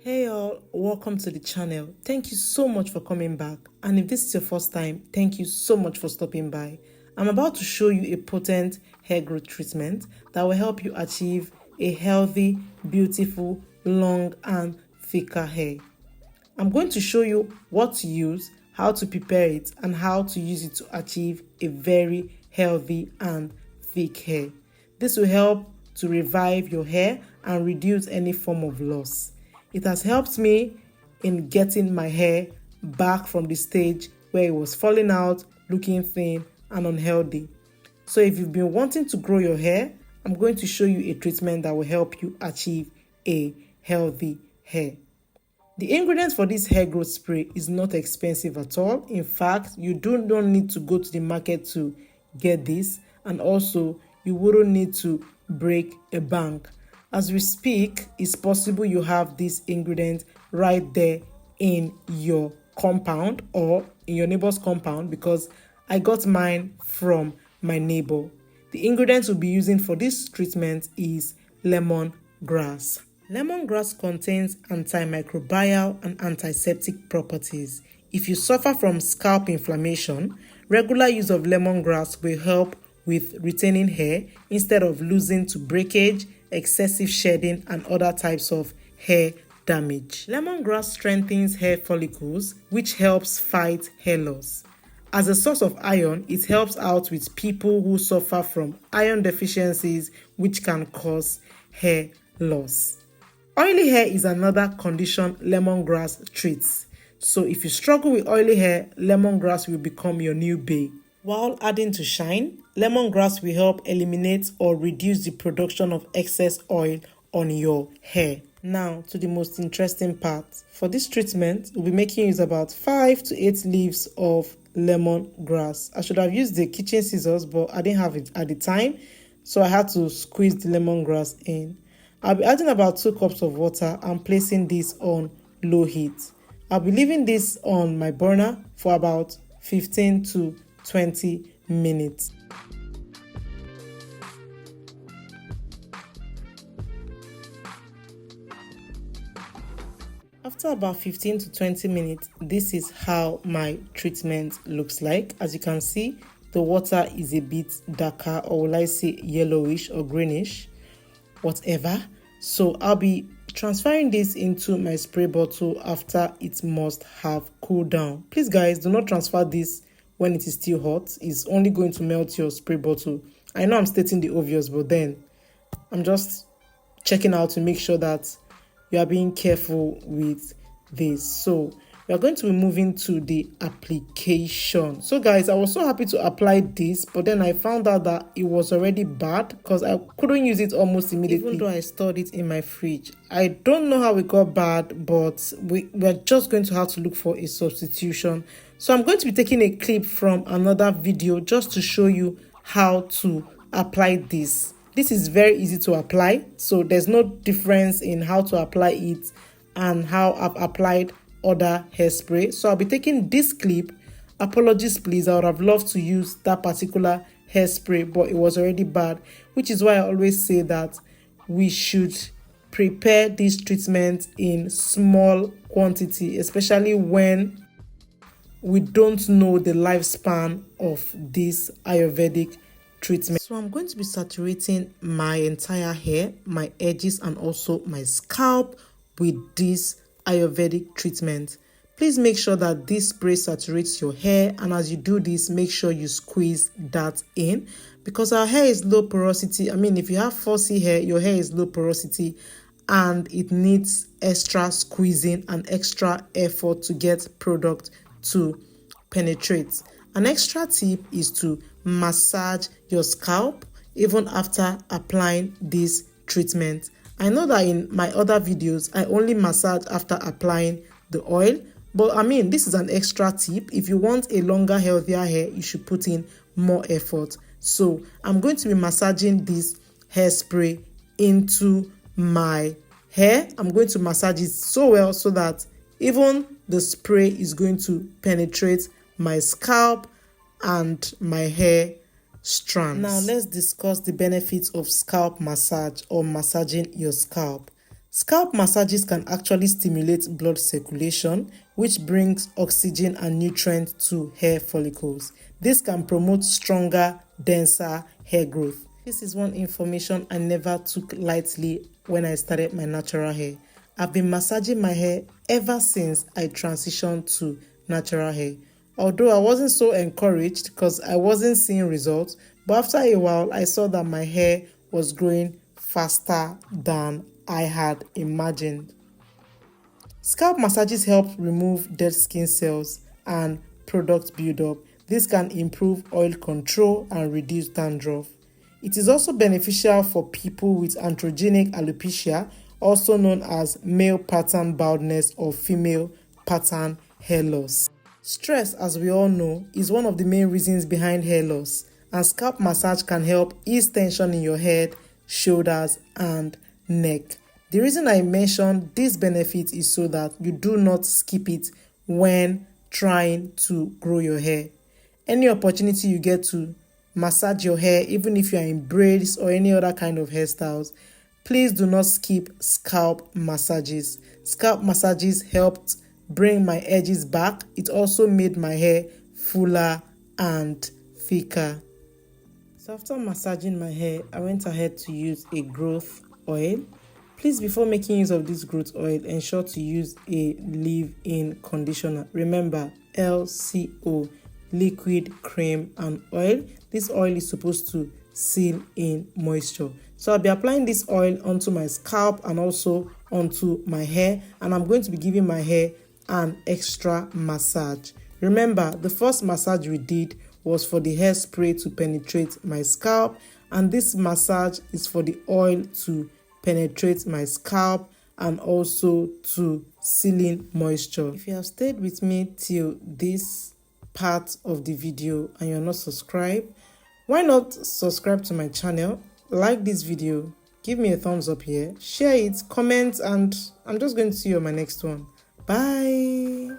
Hey all, welcome to the channel. Thank you so much for coming back, and if this is your first time, thank you so much for stopping by. I'm about to show you a potent hair growth treatment that will help you achieve a healthy, beautiful, long and thicker hair. I'm going to show you what to use, how to prepare it, and how to use it to achieve a very healthy and thick hair. This will help to revive your hair and reduce any form of loss. It has helped me in getting my hair back from the stage where it was falling out, looking thin and unhealthy. So if you've been wanting to grow your hair, I'm going to show you a treatment that will help you achieve a healthy hair. The ingredients for this hair growth spray is not expensive at all. In fact, you don't need to go to the market to get this, and also you wouldn't need to break a bank. As we speak, it's possible you have this ingredient right there in your compound or in your neighbor's compound, because I got mine from my neighbor. The ingredients we'll be using for this treatment is lemongrass. Lemongrass contains antimicrobial and antiseptic properties. If you suffer from scalp inflammation, regular use of lemongrass will help with retaining hair instead of losing to breakage, excessive shedding, and other types of hair damage. Lemongrass strengthens hair follicles, which helps fight hair loss. As a source of iron, it helps out with people who suffer from iron deficiencies, which can cause hair loss. Oily hair is another condition lemongrass treats. So if you struggle with oily hair, lemongrass will become your new bae. While adding to shine, lemongrass will help eliminate or reduce the production of excess oil on your hair. Now to the most interesting part. For this treatment, we'll be making use about 5 to 8 leaves of lemongrass. I should have used the kitchen scissors, but I didn't have it at the time, so I had to squeeze the lemongrass in. I'll be adding about 2 cups of water and placing this on low heat. I'll be leaving this on my burner for about 15 to 20 minutes. After about 15 to 20 minutes, this is how my treatment looks like. As you can see, the water is a bit darker, or will I say yellowish or greenish, whatever. So I'll be transferring this into my spray bottle after it must have cooled down. Please guys, do not transfer this when it is still hot. It's only going to melt your spray bottle. I know I'm stating the obvious, but then I'm just checking out to make sure that you are being careful with this. So we are going to be moving to the application. So guys, I was so happy to apply this, but then I found out that it was already bad because I couldn't use it almost immediately, even though I stored it in my fridge. I don't know how it got bad, but we're just going to have to look for a substitution. So I'm going to be taking a clip from another video just to show you how to apply this. This is very easy to apply, so there's no difference in how to apply it and how I've applied other hairspray. So I'll be taking this clip. Apologies please, I would have loved to use that particular hairspray, but it was already bad, which is why I always say that we should prepare this treatment in small quantity, especially when we don't know the lifespan of this Ayurvedic treatment. So I'm going to be saturating my entire hair, my edges and also my scalp with this Ayurvedic treatment. Please make sure that this spray saturates your hair, and as you do this, make sure you squeeze that in, because our hair is low porosity. I mean, if you have fussy hair, your hair is low porosity and it needs extra squeezing and extra effort to get product to penetrate. An extra tip is to massage your scalp even after applying this treatment. I know that in my other videos, I only massage after applying the oil, but I mean, this is an extra tip. If you want a longer, healthier hair, you should put in more effort. So I'm going to be massaging this hairspray into my hair. I'm going to massage it so well so that even the spray is going to penetrate my scalp and my hair strands. Now let's discuss the benefits of scalp massage or massaging your scalp. Scalp massages can actually stimulate blood circulation, which brings oxygen and nutrients to hair follicles. This can promote stronger, denser hair growth. This is one information I never took lightly when I started my natural hair. I've been massaging my hair ever since I transitioned to natural hair. Although I wasn't so encouraged because I wasn't seeing results, but after a while I saw that my hair was growing faster than I had imagined. Scalp massages help remove dead skin cells and product buildup. This can improve oil control and reduce dandruff. It is also beneficial for people with androgenic alopecia, also known as male pattern baldness or female pattern hair loss. Stress, as we all know, is one of the main reasons behind hair loss, and scalp massage can help ease tension in your head, shoulders, and neck. The reason I mentioned this benefit is so that you do not skip it when trying to grow your hair. Any opportunity you get to massage your hair, even if you are in braids or any other kind of hairstyles, please do not skip scalp massages. Scalp massages helped bring my edges back. It also made my hair fuller and thicker. So after massaging my hair, I went ahead to use a growth oil. Please, before making use of this growth oil, ensure to use a leave-in conditioner. Remember, LCO, liquid, cream, and oil. This oil is supposed to seal in moisture. So I'll be applying this oil onto my scalp and also onto my hair, and I'm going to be giving my hair an extra massage. Remember, the first massage we did was for the hairspray to penetrate my scalp, and this massage is for the oil to penetrate my scalp and also to seal in moisture. If you have stayed with me till this part of the video and you're not subscribed, why not subscribe to my channel, like this video, give me a thumbs up here, share it, comment, and I'm just going to see you on my next one. Bye.